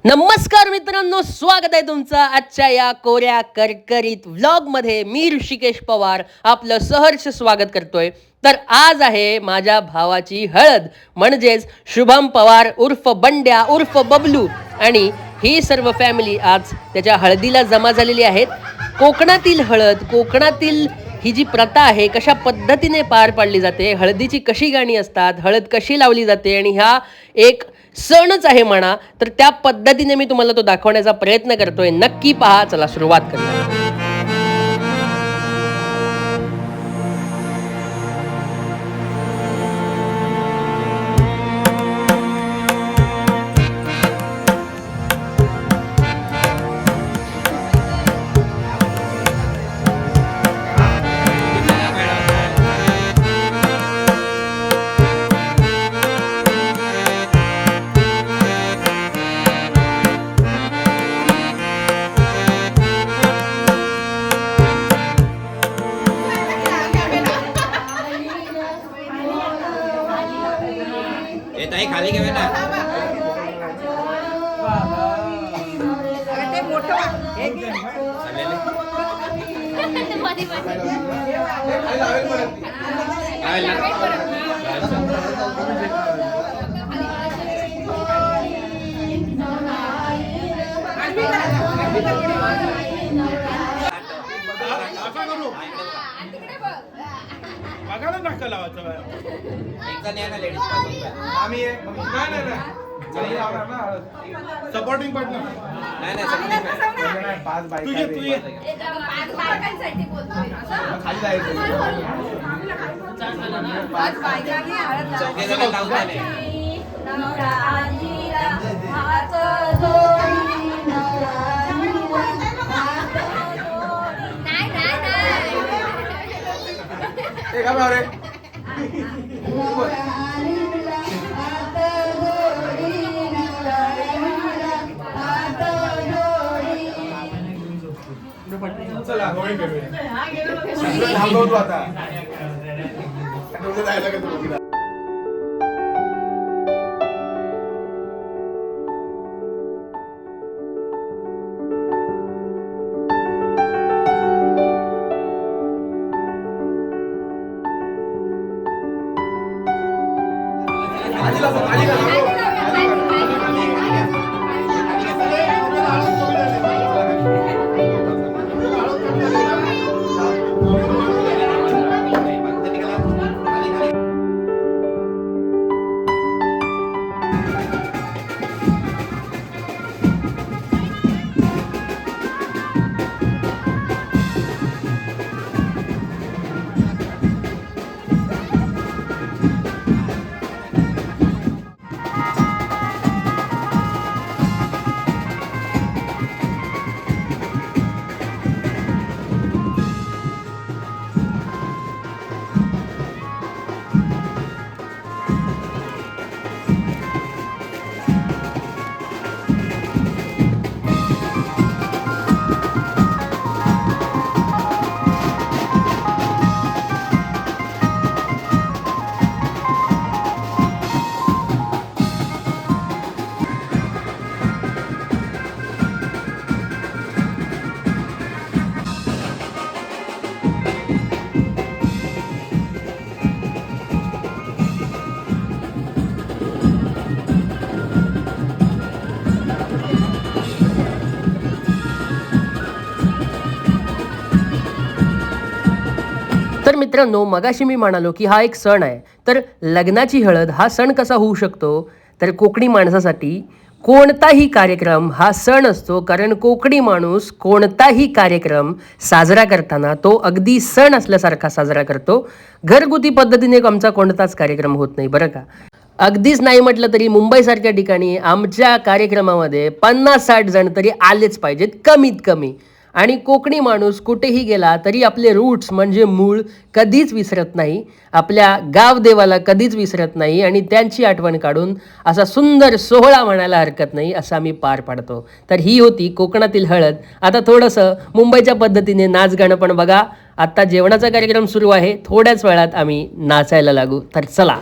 नमस्कार मित्रांनो, स्वागत आहे तुमचं आजच्या या कोऱ्या करकरीत व्लॉगमध्ये. मी ऋषिकेश पवार आपलं सहर्ष स्वागत करतोय. तर आज आहे माझ्या भावाची हळद, म्हणजेच शुभम पवार उर्फ बंड्या उर्फ बबलू, आणि ही सर्व फॅमिली आज त्याच्या हळदीला जमा झालेली आहेत. कोकणातील हळद, कोकणातील ही जी प्रथा आहे कशा पद्धतीने पार पाडली जाते, हळदीची कशी गाणी असतात, हळद कशी लावली जाते, आणि हा एक सणच आहे म्हणा, तर त्या पद्धतीने मी तुम्हाला तो दाखवण्याचा प्रयत्न करतोय. नक्की पहा. चला सुरुवात करूया. खाली घे बेटा. ते मोठं हे घे. बघायला नका लावायचं आम्ही सपोर्टिंग पार्टनर तुझे तुझे खाली जायचं. चला होळी करूया आता. तर मित्रांनो, मगाशी मी म्हणालो की हा एक सण आहे. तर लग्नाची हळद हा सण कसा होऊ शकतो, तर कोकणी माणसासाठी कोणताही कार्यक्रम हा सण असतो. कारण कोकणी माणूस कोणताही कार्यक्रम साजरा करताना तो अगदी सण असल्यासारखा साजरा करतो. घरगुती पद्धतीने आमचा कोणताच कार्यक्रम होत नाही बरं का. अगदीच नाही म्हटलं तरी मुंबईसारख्या ठिकाणी आमच्या कार्यक्रमामध्ये 50-60 जण तरी आलेच पाहिजेत कमीत कमी. आणि कोकणी माणूस कुठेही गेला तरी आपले रूट्स म्हणजे मूळ कधीच विसरत नाही, आपल्या गावदेवाला कधीच विसरत नाही आणि त्यांची आठवण काढून असा सुंदर सोहळा म्हणायला हरकत नाही असं आम्ही पार पाडतो. तर ही होती कोकणातील हळद. आता थोडंसं मुंबईच्या पद्धतीने नाच गाणं पण बघा. आत्ता जेवणाचा कार्यक्रम सुरू आहे, थोड्याच वेळात आम्ही नाचायला लागू. तर चला.